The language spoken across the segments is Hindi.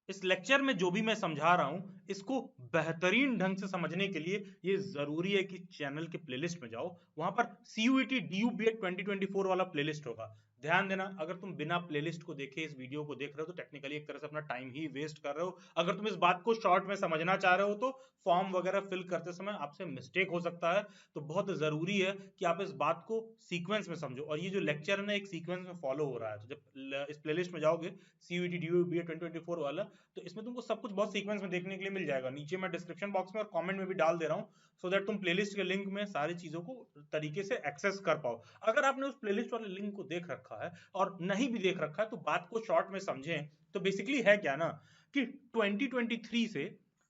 इस लेक्चर में जो भी मैं समझा रहा हूं इसको बेहतरीन ढंग से समझने के लिए ये जरूरी है कि चैनल के प्लेलिस्ट में जाओ, वहां पर सीयूईटी डीयू बीएड 2024 वाला प्लेलिस्ट होगा। ध्यान देना, अगर तुम बिना प्लेलिस्ट को देखे इस वीडियो को देख रहे हो तो टेक्निकली एक तरह से अपना टाइम ही वेस्ट कर रहे हो। अगर तुम इस बात को शॉर्ट में समझना चाह रहे हो तो फॉर्म वगैरह फिल करते समय आपसे मिस्टेक हो सकता है, तो बहुत जरूरी है कि आप इस बात को सीक्वेंस में समझो। और ये जो लेक्चर है ना एक सीक्वेंस में फॉलो हो रहा है, तो जब इस प्लेलिस्ट में जाओगे सीयूईटी डीयू बीएड 2024 वाला, तो इसमें तुमको सब कुछ बहुत सीक्वेंस में देखने के लिए मिल जाएगा। नीचे मैं डिस्क्रिप्शन बॉक्स में और कमेंट में भी डाल दे रहा हूँ, सो दैट तुम प्लेलिस्ट के लिंक में सारी चीजों को तरीके से एक्सेस कर पाओ। अगर आपने उस प्लेलिस्ट वाले लिंक को देख रखा है और नहीं भी देख रखा है तो बात को शॉर्ट में समझें। तो बेसिकली है क्या ना कि 2023 से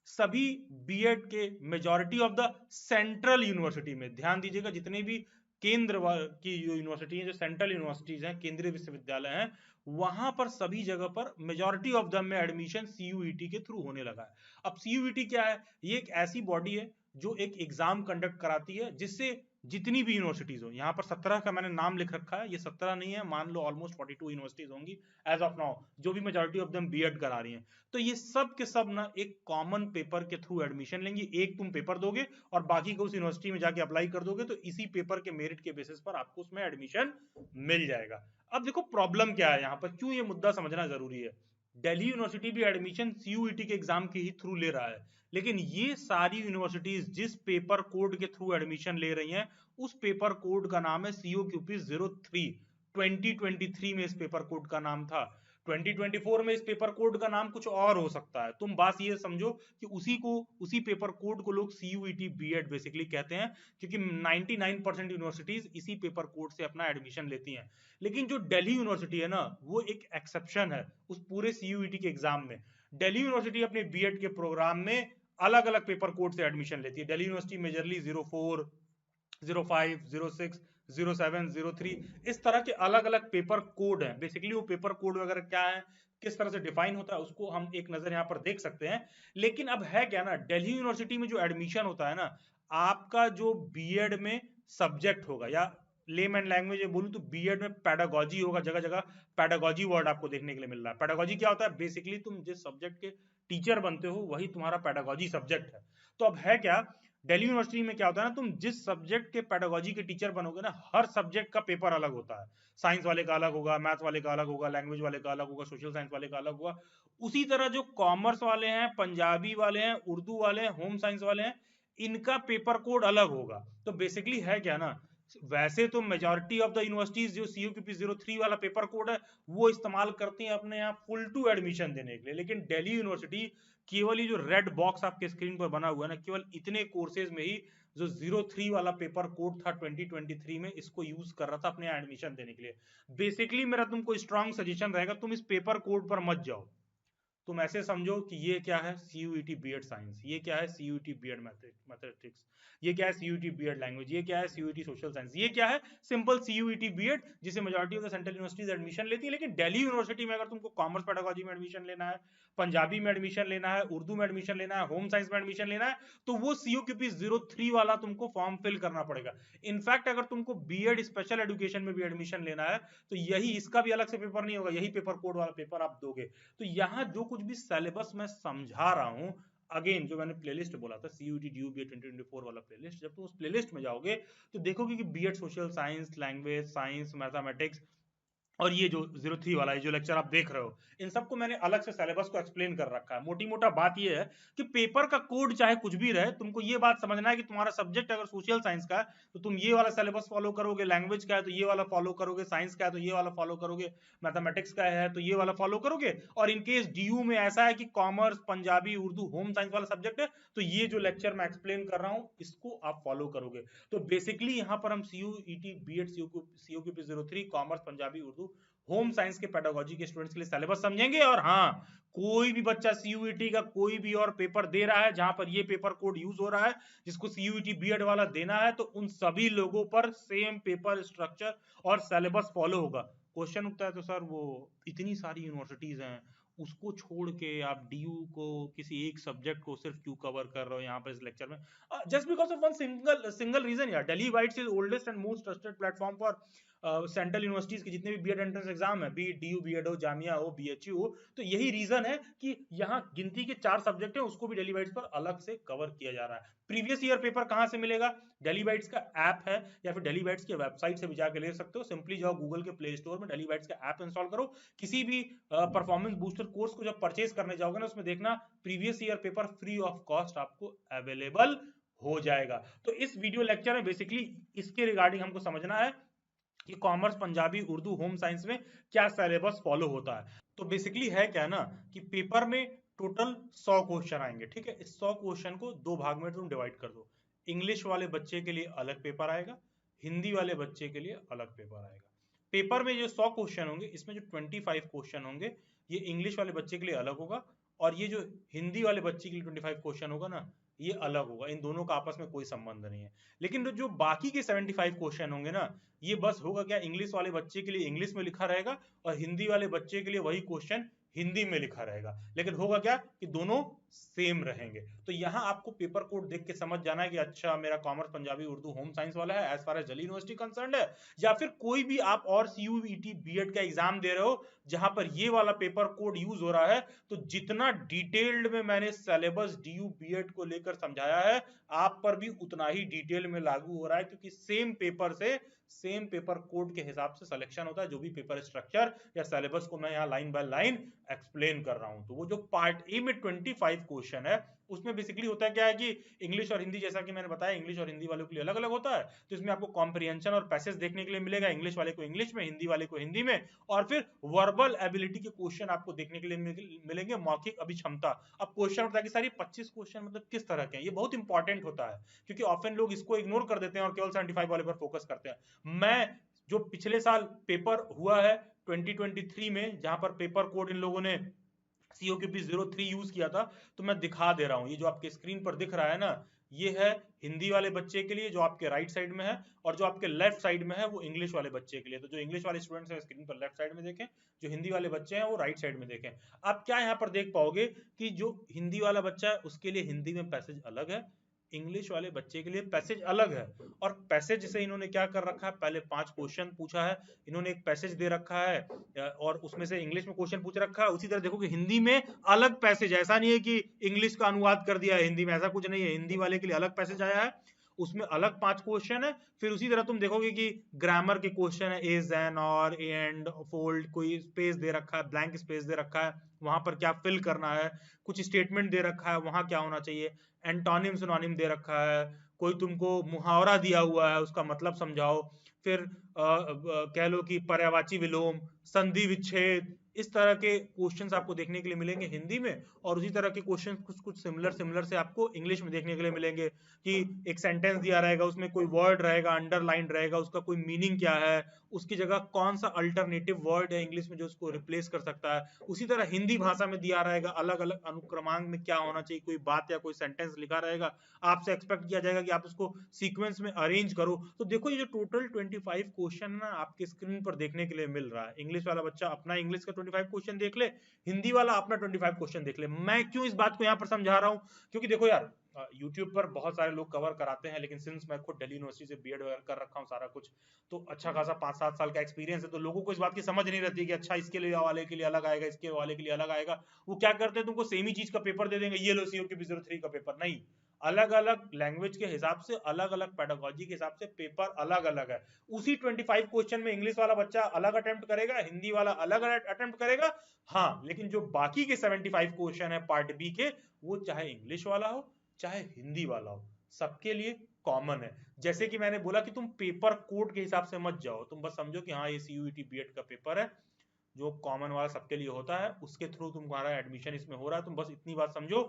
सभी बीएड के majority of the central university में, ध्यान दीजिएगा, जितने भी केंद्र की यूनिवर्सिटी है, जो सेंट्रल यूनिवर्सिटीज हैं, केंद्रीय विश्वविद्यालय हैं, वहां पर सभी जगह पर मेजॉरिटी ऑफ द में एडमिशन सीयूईटी के थ्रू होने लगा है। अब सीयूईटी क्या है? ये एक ऐसी बॉडी है जो एक एग्जाम कंडक्ट कराती है जिससे जितनी भी यूनिवर्सिटीज हो, यहाँ पर 17 का मैंने नाम लिख रखा है, ये 17 नहीं है, मान लो ऑलमोस्ट 42 यूनिवर्सिटीज होंगी एज ऑफ नाउ, जो भी मेजॉरिटी ऑफ दम बीएड करा रही हैं। तो ये सब के सब ना एक कॉमन पेपर के थ्रू एडमिशन लेंगे। एक तुम पेपर दोगे और बाकी को उस यूनिवर्सिटी में जाके अप्लाई कर दोगे, तो इसी पेपर के मेरिट के बेसिस पर आपको उसमें एडमिशन मिल जाएगा। अब देखो प्रॉब्लम क्या है यहाँ पर, क्यों ये मुद्दा समझना जरूरी है। दिल्ली यूनिवर्सिटी भी एडमिशन सीयूईटी के एग्जाम के ही थ्रू ले रहा है, लेकिन ये सारी यूनिवर्सिटीज जिस पेपर कोड के थ्रू एडमिशन ले रही हैं उस पेपर कोड का नाम है COQP 03। 2023 में इस पेपर कोड का नाम था, 2024 में इस पेपर कोड का नाम कुछ और हो सकता है। तुम बात ये समझो कि उसी पेपर कोड को लोग सीयूईटी बीएड बेसिकली कहते हैं, क्योंकि 99% यूनिवर्सिटीज इसी पेपर कोड से अपना एडमिशन लेती हैं। लेकिन जो दिल्ली यूनिवर्सिटी है ना, वो एक एक्सेप्शन है उस पूरे सीयूईटी के एग्जाम में। दिल्ली यूनिवर्सिटी अपने बीएड के प्रोग्राम में अलग अलग पेपर कोड से एडमिशन लेती है। दिल्ली यूनिवर्सिटी मेजरली 04, 05, 06, 07, 03, इस तरह के अलग अलग पेपर कोड हैं। बेसिकली वो पेपर कोड वगैरह क्या है, किस तरह से डिफाइन होता है, उसको हम एक नजर यहाँ पर देख सकते हैं। लेकिन अब है क्या ना, दिल्ली यूनिवर्सिटी में जो एडमिशन होता है ना, आपका जो बीएड में सब्जेक्ट होगा, या लेमैन लैंग्वेज में बोलूं तो बीएड में पैडागोजी होगा। जगह जगह पैडागोजी वर्ड आपको देखने के लिए मिल रहा है। पैडागोजी क्या होता है? बेसिकली तुम जिस सब्जेक्ट के टीचर बनते हो वही तुम्हारा पैडागोजी सब्जेक्ट है। तो अब है क्या, दिल्ली यूनिवर्सिटी में क्या होता है ना, तुम जिस सब्जेक्ट के पेडागोजी के टीचर बनोगे ना, हर सब्जेक्ट का पेपर अलग होता है। साइंस वाले का अलग होगा, मैथ वाले का अलग होगा, लैंग्वेज वाले का अलग होगा, सोशल साइंस वाले का अलग होगा। उसी तरह जो कॉमर्स वाले हैं, पंजाबी वाले हैं, उर्दू वाले हैं, होम साइंस वाले हैं, इनका पेपर कोड अलग होगा। तो बेसिकली है क्या ना, वैसे तो मेजॉरिटी ऑफ द यूनिवर्सिटीज जो COQP 03 वाला पेपर कोड है वो इस्तेमाल करती हैं अपने यहाँ फुल टू एडमिशन देने के लिए, लेकिन दिल्ली यूनिवर्सिटी केवल ये जो रेड बॉक्स आपके स्क्रीन पर बना हुआ है ना, केवल इतने कोर्सेज में ही जो 03 वाला पेपर कोड था 2023 में, इसको यूज कर रहा था अपने एडमिशन देने के लिए। बेसिकली मेरा तुमको स्ट्रांग सजेशन रहेगा, तुम इस पेपर कोड पर मत जाओ। तुम ऐसे समझो कि ये क्या है, सीयूईटी बीएड साइंस, ये क्या है, सीयूईटी बीएड मैथमेटिक्स, ये क्या है, सीयूईटी बीएड लैंग्वेज, ये क्या है, सीयूईटी सोशल साइंस, ये क्या है, सिंपल सीयूईटी बीएड, जिसे majority of the central universities admission लेती है। लेकिन दिल्ली यूनिवर्सिटी में अगर तुमको कॉमर्स पेडागोजी में एडमिशन लेना है, पंजाबी में एडमिशन लेना है, उर्दू में एडमिशन लेना है, होम साइंस में एडमिशन लेना है, तो वो COQP 03 वाला तुमको फॉर्म फिल करना पड़ेगा। इनफैक्ट अगर तुमको बीएड स्पेशल एजुकेशन में भी एडमिशन लेना है तो यही, इसका भी अलग से पेपर नहीं होगा, यही पेपर कोड वाला पेपर आप दोगे। तो यहाँ जो कुछ भी सिलेबस मैं समझा रहा हूं, अगेन जो मैंने प्लेलिस्ट बोला था CUET DU BED 2024 वाला प्लेलिस्ट, जब तुम उस प्लेलिस्ट में जाओगे तो देखोगे कि BEd social science, language, science, mathematics और ये जो 03 वाला है जो लेक्चर आप देख रहे हो, इन सबको मैंने अलग से सिलेबस को एक्सप्लेन कर रखा है। मोटी मोटा बात ये है कि पेपर का कोड चाहे कुछ भी रहे, तुमको ये बात समझना है कि तुम्हारा सब्जेक्ट अगर सोशल साइंस का है तो तुम ये वाला सिलेबस फॉलो करोगे, लैंग्वेज का है तो ये वाला फॉलो करोगे, साइंस का है तो ये वाला फॉलो करोगे, मैथमेटिक्स का है तो ये वाला फॉलो करोगे। और इनकेस डीयू में ऐसा है कि commerce, Punjabi, Urdu, home science वाला सब्जेक्ट है तो ये जो लेक्चर मैं एक्सप्लेन कर रहा हूं इसको आप फॉलो करोगे। तो बेसिकली यहां पर हम CUET BEd COQP 03 commerce, Punjabi, Urdu, home science के पेडागोजी के स्टूडेंट्स के लिए सिलेबस समझेंगे। और हाँ, कोई भी बच्चा सीयूईटी का कोई भी और पेपर दे रहा है जहां पर ये पेपर कोड यूज हो रहा है, जिसको सीयूईटी बीएड वाला देना है, तो उन सभी लोगों पर सेम पेपर स्ट्रक्चर और सिलेबस फॉलो होगा। क्वेश्चन उठता है तो सर वो इतनी सारी यूनिवर्सिटीज हैं, उसको छोड़ के आप डीयू को, किसी एक सब्जेक्ट को सिर्फ क्यों कवर कर रहे हो यहाँ पर इस लेक्चर में? Just because of one single reason यार, Delhi whites is oldest and most trusted platform for central universities के जितने भी बीएड एंट्रेंस एग्जाम है, बी डीयू बीएड हो, जामिया हो, बीएचयू हो, तो यही रीजन है कि यहाँ गिनती के 4 सब्जेक्ट है, उसको भी दिल्ली वाइट्स पर अलग से कवर किया जा रहा है। प्रीवियस ईयर पेपर कहाँ से मिलेगा? दिल्ली वाइट्स का ऐप है, या फिर दिल्ली वाइट्स की वेबसाइट से भी जाकर ले सकते हो। सिंपली जाओ गूगल के प्ले स्टोर में, दिल्ली वाइट्स का ऐप इंस्टॉल करो, किसी भी परफॉर्मेंस बूस्टर कोर्स को जब परचेज करने जाओगे ना, उसमें देखना previous year paper free of cost आपको अवेलेबल हो जाएगा। तो इस वीडियो लेक्चर में बेसिकली इसके रिगार्डिंग हमको समझना है कि commerce, Punjabi, Urdu, home science में क्या सिलेबस फॉलो होता है। तो बेसिकली है क्या ना कि पेपर में टोटल 100 क्वेश्चन आएंगे, ठीक है। इस 100 क्वेश्चन को 2 भाग में तुम डिवाइड कर दो। इंग्लिश वाले बच्चे के लिए अलग पेपर आएगा, हिंदी वाले बच्चे के लिए अलग पेपर आएगा। पेपर में जो 100 क्वेश्चन होंगे, इसमें जो 25 क्वेश्चन होंगे ये इंग्लिश वाले बच्चे के लिए अलग होगा, और ये जो हिंदी वाले बच्चे के लिए 25 क्वेश्चन होगा ना, ये अलग होगा। इन दोनों का आपस में कोई संबंध नहीं है। लेकिन जो बाकी के 75 क्वेश्चन होंगे ना, ये बस होगा क्या, इंग्लिश वाले बच्चे के लिए इंग्लिश में लिखा रहेगा और हिंदी वाले बच्चे के लिए वही क्वेश्चन हिंदी में लिखा रहेगा। लेकिन होगा क्या कि दोनों सेम रहेंगे। तो यहाँ आपको पेपर कोड देख के समझ जाना है कि अच्छा मेरा commerce, Punjabi, Urdu, home science वाला है as far as Delhi university concerned है, या फिर कोई भी आप और सीयूईटी बीएड का एग्जाम दे रहे हो जहां पर ये वाला पेपर कोड यूज हो रहा है। तो जितना डिटेल्ड में मैंने सिलेबस डीयू बीएड को लेकर समझाया है, आप पर भी उतना ही डिटेल में लागू हो रहा है, क्योंकि सेम पेपर से सेम पेपर कोड के हिसाब से सिलेक्शन होता है। जो भी पेपर स्ट्रक्चर या सिलेबस को मैं यहाँ लाइन बाय लाइन एक्सप्लेन कर रहा हूं। तो वो जो पार्ट ए में 25 क्वेश्चन है, उसमें बेसिकली होता है क्या है कि इंग्लिश और हिंदी, जैसा कि मैंने बताया, इंग्लिश और हिंदी वालों के लिए अलग अलग होता है। तो इसमें आपको कॉम्प्रिहेंशन और पैसेज देखने के लिए मिलेगा, इंग्लिश वाले को इंग्लिश में, हिंदी वाले को हिंदी में। और फिर वर्बल एबिलिटी के क्वेश्चन आपको देखने के लिए मिलेंगे, मौखिक अभिक्षमता। अब क्वेश्चन होता है कि सारी 25 क्वेश्चन मतलब किस तरह के हैं, ये बहुत इंपॉर्टेंट होता है, क्योंकि ऑफन लोग इसको इग्नोर कर देते हैं और केवल 75 वाले पर फोकस करते हैं। मैं जो पिछले साल पेपर हुआ है 2023 में, जहां पर पेपर कोड इन लोगों ने COQP03 यूज किया था, तो मैं दिखा दे रहा हूं। ये जो आपके स्क्रीन पर दिख रहा है ना, ये है हिंदी वाले बच्चे के लिए जो आपके राइट साइड में है, और जो आपके लेफ्ट साइड में है वो इंग्लिश वाले बच्चे के लिए। तो जो इंग्लिश वाले स्टूडेंट्स हैं स्क्रीन पर लेफ्ट साइड में देखें, जो हिंदी वाले बच्चे हैं वो राइट साइड में देखें। आप क्या यहाँ पर देख पाओगे कि जो हिंदी वाला बच्चा है उसके लिए हिंदी में पैसेज अलग है, इंग्लिश वाले बच्चे के लिए पैसेज अलग है। और पैसेज से इन्होंने क्या कर रखा है, पहले 5 क्वेश्चन पूछा है, इन्होंने एक पैसेज दे रखा है और उसमें से इंग्लिश में क्वेश्चन पूछ रखा है। उसी तरह देखो कि हिंदी में अलग पैसेज, ऐसा नहीं है कि इंग्लिश का अनुवाद कर दिया है हिंदी में, ऐसा कुछ नहीं है। हिंदी वाले के लिए अलग पैसेज आया है, उसमें अलग 5 क्वेश्चन है। फिर उसी तरह तुम देखोगे कि ग्रामर के क्वेश्चन है, इज, एन, और, एंड, फोल्ड, कोई स्पेस दे रखा है, ब्लैंक स्पेस दे रखा है, वहां पर क्या फिल करना है, कुछ स्टेटमेंट दे रखा है, वहां क्या होना चाहिए, एंटोनिम सिनोनिम दे रखा है, कोई तुमको मुहावरा दिया हुआ है उसका मतलब समझाओ, फिर कह लो कि पर्यायवाची विलोम, संधि विच्छेद, इस तरह के क्वेश्चंस आपको देखने के लिए मिलेंगे हिंदी में। और उसी तरह के क्वेश्चंस कुछ कुछ सिमिलर से आपको इंग्लिश में देखने के लिए मिलेंगे, कि एक सेंटेंस दिया रहेगा, उसमें कोई वर्ड रहेगा, अंडरलाइन रहेगा, उसका कोई मीनिंग क्या है, उसकी जगह कौन सा अल्टरनेटिव वर्ड है इंग्लिश में जो उसको रिप्लेस कर सकता है। उसी तरह हिंदी भाषा में दिया रहेगा, अलग अलग अनुक्रमांक में क्या होना चाहिए, कोई बात या कोई सेंटेंस लिखा रहेगा, आपसे एक्सपेक्ट किया जाएगा कि आप उसको सीक्वेंस में अरेंज करो। तो देखो ये जो टोटल 25 क्वेश्चन ना आपके स्क्रीन पर देखने के लिए मिल रहा है, इंग्लिश वाला बच्चा अपना इंग्लिश का 25 क्वेश्चन देख ले, हिंदी वाला अपना 25 क्वेश्चन देख ले। मैं क्यों इस बात को यहाँ पर समझा रहा हूँ, क्योंकि देखो यार यूट्यूब पर बहुत सारे लोग कवर कराते हैं, लेकिन सिंस मैं खुद दिल्ली यूनिवर्सिटी से बीएड कर रखा हूँ सारा कुछ, तो अच्छा खासा 5-7 साल का एक्सपीरियंस है, तो लोगों को इस बात की समझ नहीं रहती कि अच्छा इसके लिए वाले के लिए अलग आएगा, इसके वाले के लिए अलग आएगा। वो क्या करते हैं, तुमको सेम ही चीज का पेपर दे देंगे, ये लो COQP03 का पेपर। नहीं, अलग अलग लैंग्वेज के हिसाब से, अलग अलग पेडागोजी के हिसाब से पेपर अलग अलग है। उसी 25 क्वेश्चन में इंग्लिश वाला बच्चा अलग अटेम्प्ट करेगा, हिंदी वाला अलग अटेम्प्ट करेगा। हाँ, लेकिन जो बाकी के 75 क्वेश्चन है पार्ट बी के, वो चाहे इंग्लिश वाला हो चाहे हिंदी वाला हो, सबके लिए कॉमन है। जैसे कि मैंने बोला कि तुम पेपर कोड के हिसाब से मत जाओ, तुम बस समझो कि हाँ ये CUET बीएड का पेपर है जो कॉमन वाला सबके लिए होता है, उसके थ्रू तुम्हारा एडमिशन इसमें हो रहा है, तुम बस इतनी बात समझो।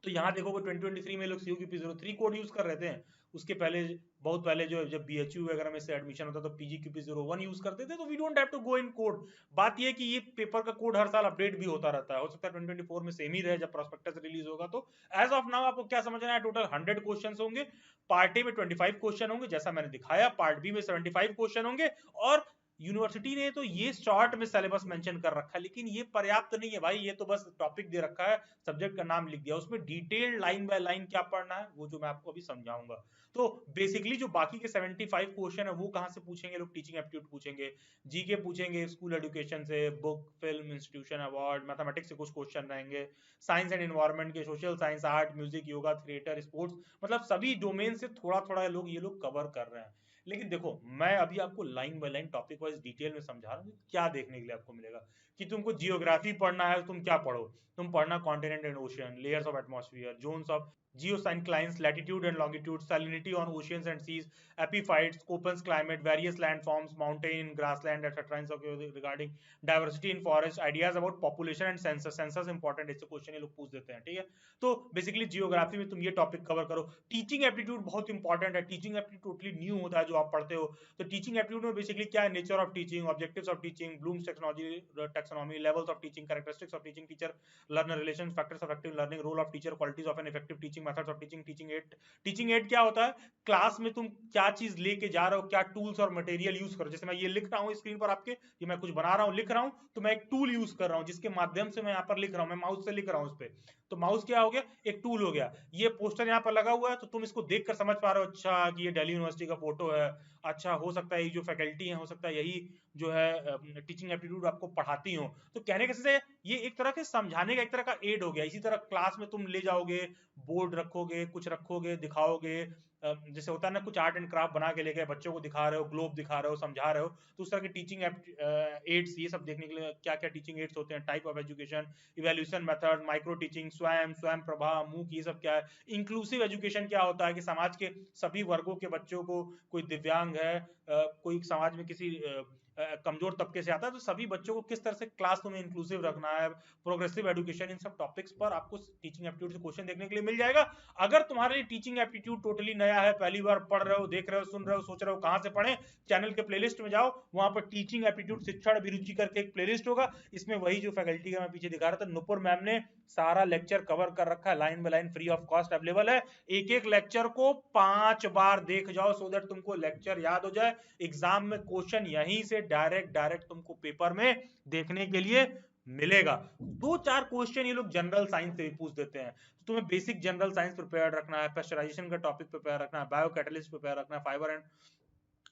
तो यहाँ देखोगे 2023 में लोग COQP03 कोड यूज कर रहे थे, उसके पहले बहुत पहले जो जब BHU वगैरह में से एडमिशन होता तो PGQP01 यूज करते थे। तो we don't have to go in code. बात ये कि ये पेपर का कोड हर साल अपडेट भी होता रहता है, हो सकता है 2024 में सेम ही रहे जब प्रोस्पेक्टस रिलीज होगा। तो एज ऑफ नाउ आपको क्या समझना है, टोटल 100 क्वेश्चन होंगे, पार्ट ए में 25 क्वेश्चन होंगे जैसा मैंने दिखाया, पार्ट बी में 75 क्वेश्चन होंगे, और यूनिवर्सिटी ने तो ये शॉर्ट में सिलेबस मेंशन कर रखा है, लेकिन ये पर्याप्त नहीं है भाई। ये तो बस टॉपिक दे रखा है, सब्जेक्ट का नाम लिख दिया, उसमें डिटेल्ड लाइन बाय लाइन क्या पढ़ना है वो जो मैं आपको अभी समझाऊंगा। तो बेसिकली जो बाकी के 75 क्वेश्चन है वो कहाँ से पूछेंगे लोग, टीचिंग एप्टीट्यूड पूछेंगे, जीके पूछेंगे, स्कूल एजुकेशन से, book, film, institution, award, mathematics से कुछ क्वेश्चन रहेंगे, साइंस एंड एनवायरनमेंट के, social science, art, music, yoga, theatre, sports, मतलब सभी डोमेन से थोड़ा थोड़ा लोग ये लोग कवर कर रहे हैं। लेकिन देखो मैं अभी आपको line by line topic wise detail में समझा रहा हूँ क्या देखने के लिए आपको मिलेगा। कि तुमको जियोग्राफी पढ़ना है, तुम क्या पढ़ो, तुम पढ़ना continent and ocean, layers of atmosphere, zones of geosynclines, latitude and longitude, salinity on oceans and seas, epiphytes, Köppen's climate, various landforms, mountain, grassland, etc. regarding diversity in forest, ideas about population and census. census important इससे क्वेश्चन ये लोग पूछ देते हैं, ठीक है। तो बेसिकली जियोग्राफी में तुम ये टॉपिक कवर करो। टीचिंग एप्टीट्यूड बहुत इंपॉर्टेंट है, टीचिंग एप्टीट्यूड टोटली न्यू होता है जो आप पढ़ते हो। तो टीचिंग एप्टीट्यूड में बेसिकली क्या है, nature of teaching, objectives of teaching, Bloom's taxonomy, levels of teaching, characteristics of teaching, teacher learner relation, factors of active learning, role of teacher, qualities of an effective teaching, methods of teaching, teaching aid. Teaching aid क्या होता है, क्लास में तुम क्या चीज लेके जा रहे हो, क्या टूल्स और मटेरियल यूज करो। जैसे मैं ये लिख रहा हूँ स्क्रीन पर आपके, ये मैं कुछ बना रहा हूँ, लिख रहा हूँ, तो मैं एक टूल यूज कर रहा हूँ जिसके माध्यम से मैं यहाँ पर लिख रहा हूँ, मैं माउस से लिख रहा हूँ उस पर। तो माउस क्या हो गया, एक टूल हो गया। ये पोस्टर यहाँ पर लगा हुआ है तो तुम इसको देखकर समझ पा रहे हो, अच्छा कि ये दिल्ली यूनिवर्सिटी का फोटो है, अच्छा हो सकता है ये जो फैकल्टी है, हो सकता है यही जो है टीचिंग एप्टीट्यूड आपको पढ़ाती हो। तो कहने के से ये एक तरह के समझाने का एक तरह का एड हो गया। इसी तरह क्लास में तुम ले जाओगे, बोर्ड रखोगे, कुछ रखोगे, दिखाओगे, जैसे होता है ना कुछ आर्ट एंड क्राफ्ट बना के लेके बच्चों को दिखा रहे हो, ग्लोब दिखा रहे हो, समझा रहे हो, तो उस तरह के टीचिंग एड्स ये सब देखने के लिए क्या क्या टीचिंग एड्स होते हैं, type of education, evaluation method, micro teaching, स्वयं स्वयं प्रभा, मूक, ये सब क्या है। इंक्लूसिव एजुकेशन क्या होता है कि समाज के सभी वर्गों के बच्चों को, कोई दिव्यांग है, कोई समाज में किसी कमजोर तबके से आता है, तो सभी बच्चों को किस तरह से क्लास में इंक्लूसिव रखना है, प्रोग्रेसिव एजुकेशन, इन सब टॉपिक्स पर आपको टीचिंग एप्टीट्यूड से क्वेश्चन देखने के लिए मिल जाएगा। अगर तुम्हारे लिए टीचिंग एप्टीट्यूड टोटली नया है, पहली बार पढ़ रहे हो, देख रहे हो, सुन रहे हो, सोच रहे हो कहां से पढ़े, चैनल के प्लेलिस्ट में जाओ, वहां पर टीचिंग एप्टीट्यूड शिक्षण अभिरुचि करके एक प्लेलिस्ट होगा। इसमें वही जो फैकल्टी का मैं पीछे दिखा रहा था, नुपुर मैम ने सारा लेक्चर कवर कर रखा है, line by line, free of cost available है। एक एक लेक्चर को 5 बार देख जाओ सो दैट तुमको लेक्चर याद हो जाए। एग्जाम में क्वेश्चन यहीं से डायरेक्ट तुमको पेपर में देखने के लिए मिलेगा। 2-4 क्वेश्चन ये लोग जनरल साइंस से भी पूछ देते हैं, तो तुम्हें बेसिक जनरल साइंस प्रिपेयर रखना है, पेस्चराइजेशन का टॉपिक प्रिपेयर रखना है, बायो कैटलिस्ट प्रिपेयर रखना है, fibre and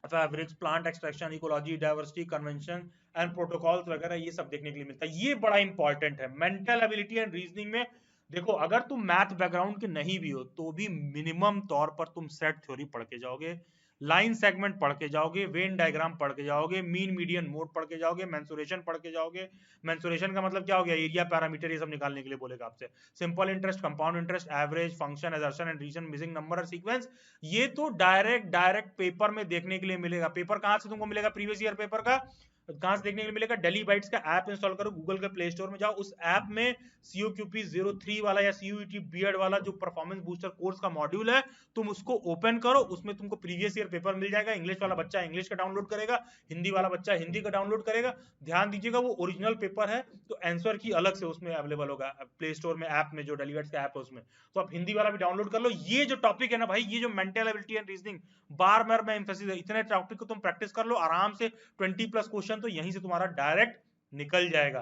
fabrics, plant extraction, ecology, diversity, convention and protocols वगैरह, ये सब देखने के लिए मिलता है। ये बड़ा इंपॉर्टेंट है। मेंटल एबिलिटी एंड रीजनिंग में देखो, अगर तुम मैथ बैकग्राउंड के नहीं भी हो तो भी मिनिमम तौर पर तुम सेट थ्योरी पढ़ के जाओगे, लाइन सेगमेंट पढ़ के जाओगे, वेन डायग्राम पढ़ के जाओगे, मीन मीडियन मोड पढ़ के जाओगे, मेंसुरेशन पढ़ के जाओगे। मेंसुरेशन का मतलब क्या हो गया, एरिया, पैरामीटर, ये सब निकालने के लिए बोलेगा आपसे। Simple interest, compound interest, average, function, assertion and reason, missing number और सीक्वेंस, ये तो डायरेक्ट पेपर में देखने के लिए मिलेगा। पेपर कहां से तुमको मिलेगा, प्रीवियस ईयर पेपर का कहां से देखने के लिए मिलेगा, डेली बाइट्स का ऐप इंस्टॉल करो, गूगल के प्ले स्टोर में जाओ, उस ऐप में COQP 03 वाला या CUET बीएड वाला जो परफॉर्मेंस बूस्टर कोर्स का मॉड्यूल है, तुम उसको ओपन करो, उसमें तुमको प्रीवियस ईयर पेपर मिल जाएगा। इंग्लिश वाला बच्चा इंग्लिश का डाउनलोड करेगा, हिंदी वाला बच्चा हिंदी का डाउनलोड करेगा। ध्यान दीजिएगा वो ओरिजिनल पेपर है, तो आंसर की अलग से उसमें अवेलेबल होगा प्ले स्टोर में, ऐप में, जो डेली बाइट्स का ऐप है उसमें। तो आप हिंदी वाला भी डाउनलोड कर लो। ये जो टॉपिक है ना भाई, ये जो मेंटल एबिलिटी एंड रीजनिंग, बार बार मैं एम्फेसिस है, इतने टॉपिक को तुम प्रैक्टिस कर लो आराम से, 20+ क्वेश्चन तो यहीं से तुम्हारा डायरेक्ट निकल जाएगा।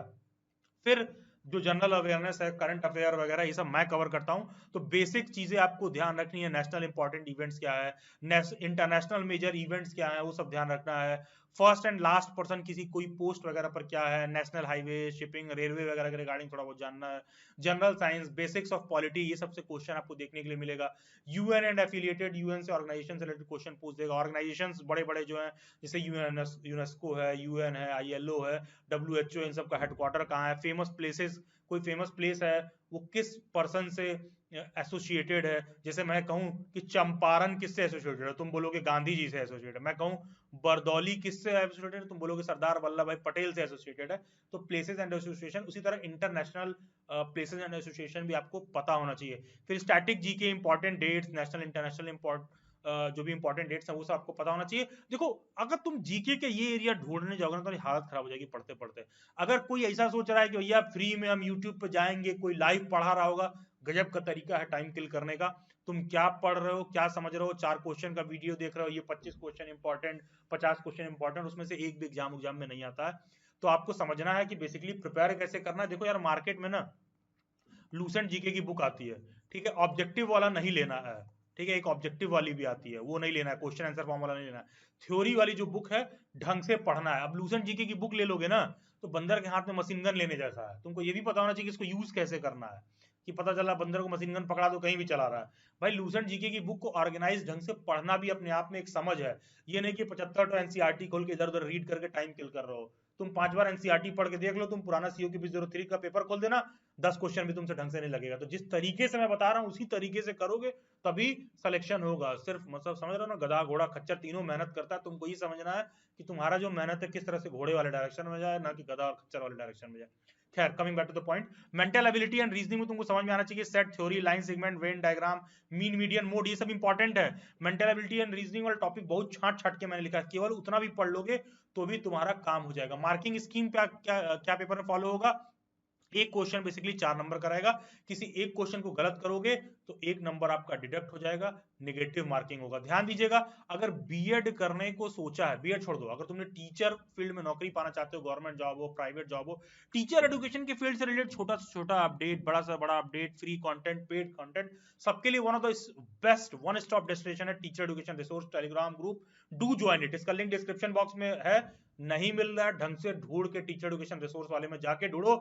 फिर जो जनरल अवेयरनेस है, करंट अफेयर वगैरह, ये सब मैं कवर करता हूं। तो बेसिक चीजें आपको ध्यान रखनी है, नेशनल इंपॉर्टेंट इवेंट्स क्या है, इंटरनेशनल मेजर इवेंट्स क्या है, वो सब ध्यान रखना है। फर्स्ट एंड लास्ट पर्सन किसी कोई पोस्ट वगैरह पर क्या है, नेशनल हाईवे, शिपिंग, रेलवे वगैरह के रिगार्डिंग थोड़ा बहुत जानना है। General science, basics of polity, ये सबसे क्वेश्चन आपको देखने के लिए मिलेगा। यूएन एंड एफिलिएटेड, यूएन से ऑर्गेनाइजेशन से रिलेटेड क्वेश्चन पूछ देगा। ऑर्गेनाइजेशन बड़े बड़े जो है, जैसे यूनेस्को है, यूएन है, ILO है, WHO, इन सब का हेडक्वार्टर कहाँ है, फेमस प्लेसेस, कोई फेमस प्लेस है वो किस पर्सन से एसोसिएटेड है। जैसे मैं कहूं कि चंपारण किससे एसोसिएटेड है, तुम बोलोगे गांधी जी से एसोसिएटेड है। मैं कहूं बरदौली किससे एसोसिएटेड है, तुम बोलोगे सरदार वल्लभ भाई पटेल से एसोसिएटेड है। तो प्लेसेस एंड एसोसिएशन, उसी तरह इंटरनेशनल प्लेसेस एंड एसोसिएशन भी आपको पता होना चाहिए। फिर static GK, important dates, national international जो भी इंपॉर्टेंट डेट्स हैं वो सब आपको पता होना चाहिए। देखो, अगर तुम जीके के ये एरिया ढूंढने जाओगे ना, तो हालत खराब हो जाएगी पढ़ते पढ़ते। अगर कोई ऐसा सोच रहा है कि भैया फ्री में हम यूट्यूब पे जाएंगे, कोई लाइव पढ़ा रहा होगा, गजब का तरीका है टाइम किल करने का। तुम क्या पढ़ रहे हो, क्या समझ रहे हो, 4 क्वेश्चन का वीडियो देख रहे हो, ये 25 क्वेश्चन इंपॉर्टेंट, 50 क्वेश्चन इंपॉर्टेंट, उसमें से एक भी एग्जाम में नहीं आता है। तो आपको समझना है कि बेसिकली प्रिपेयर कैसे करना है। देखो यार, मार्केट में ना लूसेंट जीके की बुक आती है, ठीक है, ऑब्जेक्टिव वाला नहीं लेना है, ठीक है, एक ऑब्जेक्टिव वाली भी आती है, वो नहीं लेना है, क्वेश्चन आंसर फॉर्म वाला नहीं लेना है। थ्योरी वाली जो बुक है ढंग से पढ़ना है। अब लूसेंट जीके की बुक ले लोगे ना तो बंदर के हाथ में मशीन गन लेने जैसा है। तुमको ये भी पता होना चाहिए कि इसको यूज कैसे करना है, कि पता चला बंदर को मशीन गन पकड़ा दो कहीं भी चला रहा है। भाई लूसेंट जीके की बुक को ऑर्गेनाइज ढंग से पढ़ना भी अपने आप में एक समझ है। ये नहीं कि 75 तो एनसीईआरटी खोल के इधर उधर रीड करके टाइम किल कर रहे हो। तुम 5 बार एनसीईआरटी पढ़ के देख लो, तुम पुराना सीओ की 03 का पेपर खोल देना, 10 क्वेश्चन भी तुमसे ढंग से नहीं लगेगा। तो जिस तरीके से मैं बता रहा हूँ उसी तरीके से करोगे तभी सिलेक्शन होगा। सिर्फ मतलब समझ रहे हो ना, गधा घोड़ा खच्चर तीनों मेहनत करता है। तुमको ये समझना है कि तुम्हारा जो मेहनत है किस तरह से घोड़े वाले डायरेक्शन में जाए, ना कि गधा और खच्चर वाले डायरेक्शन में जाए। खैर, coming back to the point, mental ability and reasoning में तुमको समझ में आना चाहिए set theory, line segment, Venn diagram, mean median mode, ये सब इंपॉर्टेंट है। मेंटल एबिलिटी एंड रीजनिंग वाला टॉपिक बहुत छांट छांट के मैंने लिखा है, केवल उतना भी पढ़ लोगे तो भी तुम्हारा काम हो जाएगा। मार्किंग स्कीम क्या क्या क्या पेपर में फॉलो होगा, एक क्वेश्चन बेसिकली 4 नंबर का रहेगा। किसी एक क्वेश्चन को गलत करोगे तो 1 नंबर आपका डिडक्ट हो जाएगा, नेगेटिव मार्किंग होगा। ध्यान दीजिएगा, अगर बीएड करने को सोचा है, बीएड छोड़ दो, अगर तुमने टीचर फील्ड में नौकरी पाना चाहते हो, गवर्नमेंट जॉब हो, प्राइवेट जॉब हो, टीचर एजुकेशन के फील्ड से रिलेटेड छोटा से छोटा अपडेट, बड़ा से बड़ा update, free content, paid content, सबके लिए one of the best one stop destination है teacher education resource Telegram group. Do join it, इसका लिंक डिस्क्रिप्शन बॉक्स में है। नहीं मिल रहा है ढंग से, ढूंढ के टीचर एजुकेशन रिसोर्स वाले में जाके ढूंढो,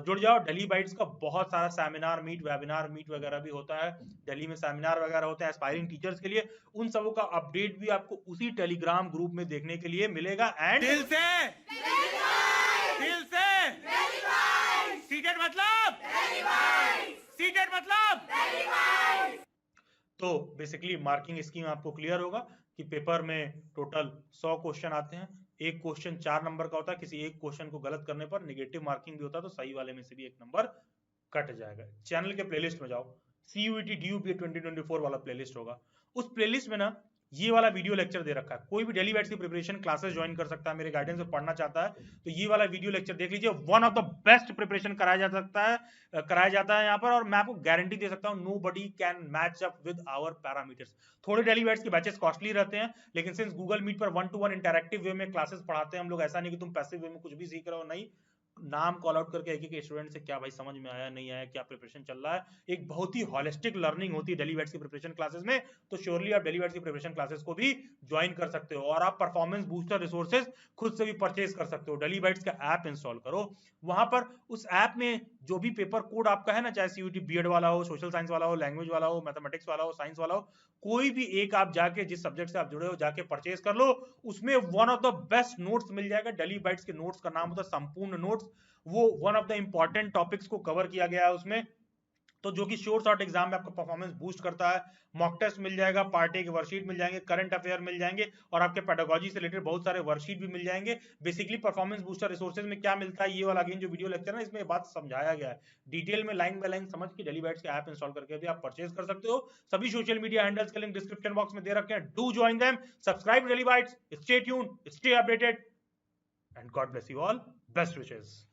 जुड़ जाओ। दिल्ली बाइट्स का बहुत सारा सेमिनार मीट, वेबिनार मीट वगैरह भी होता है, दिल्ली में सेमिनार वगैरह होते हैं एस्पायरिंग टीचर्स के लिए, उन सबों का अपडेट भी आपको उसी टेलीग्राम ग्रुप में देखने के लिए मिलेगा। एंड दिल से सीटेड मतलब तो बेसिकली मार्किंग स्कीम आपको क्लियर होगा कि पेपर में टोटल 100 क्वेश्चन आते हैं, एक क्वेश्चन 4 नंबर का होता है, किसी एक क्वेश्चन को गलत करने पर नेगेटिव मार्किंग भी होता है, तो सही वाले में से भी 1 नंबर कट जाएगा। चैनल के प्लेलिस्ट में जाओ, CUET DUP 2024 वाला प्लेलिस्ट होगा, उस प्लेलिस्ट में ना ये वाला वीडियो लेक्चर दे रखा है। कोई भी डेली बैट्स की प्रिपरेशन क्लासेस ज्वाइन कर सकता है, मेरे गाइडेंस में पढ़ना चाहता है तो ये वाला वीडियो लेक्चर देख लीजिए। One of the best preparation कराया जाता है यहाँ पर, और मैं आपको गारंटी दे सकता हूँ nobody can match up with our parameters. थोड़े डेली बैट्स के बैचेस कॉस्टली रहते हैं, लेकिन सिंस गूगल मीट पर 1-to-1 इंटरैक्टिव वे में क्लासेस पढ़ाते हैं हम लोग, ऐसा नहीं कि तुम पैसिव वे में कुछ भी सीख रहे हो, नहीं, नाम कॉल आउट करके एक एक स्टूडेंट से क्या भाई समझ में आया नहीं आया, क्या प्रिपरेशन चल रहा है, एक बहुत ही हॉलिस्टिक लर्निंग होती है डेली बैट्स की प्रिपरेशन क्लासेस में। तो श्योरली आप डेली बैट्स की प्रिपरेशन क्लासेस को भी ज्वाइन कर सकते हो, और आप परफॉर्मेंस बूस्टर रिसोर्सेज खुद से भी परचेज कर सकते हो। डेली बैट्स का ऐप इंस्टॉल करो, वहां पर उस ऐप में जो भी पेपर कोड आपका है ना, चाहे CUET बीएड वाला हो, सोशल साइंस वाला हो, लैंग्वेज वाला हो, मैथमेटिक्स वाला हो, साइंस वाला हो, कोई भी एक आप जाके जिस सब्जेक्ट से आप जुड़े हो जाके परचेज कर लो। उसमें one of the best notes मिल जाएगा, डेली बैट्स के नोट्स का नाम होता है संपूर्ण नोट्स। वो one of the important topics को कवर किया गया है उसमें, तो जो कि शॉर्ट शॉर्ट एग्जाम में आपका परफॉर्मेंस बूस्ट करता है। मॉक टेस्ट मिल जाएगा, पार्ट ए के वर्कशीट मिल जाएंगे, करंट अफेयर मिल जाएंगे, और आपके पेडागोजी से रिलेटेड बहुत सारे वर्कशीट भी मिल जाएंगे। बेसिकली परफॉर्मेंस बूस्टर रिसोर्सेज में क्या मिलता है, ये वाला अगेन जो वीडियो लेक्चर है इसमें बात समझाया गया है डिटेल में, लाइन बाय लाइन समझ के डेली बैट्स के ऐप इंस्टॉल करके भी आप परचेज कर सकते हो। सभी सोशल मीडिया हैंडल्स का लिंक डिस्क्रिप्शन बॉक्स में दे रखे हैं, do join them, subscribe daily bats, stay tuned, stay updated, and God bless you all, best wishes.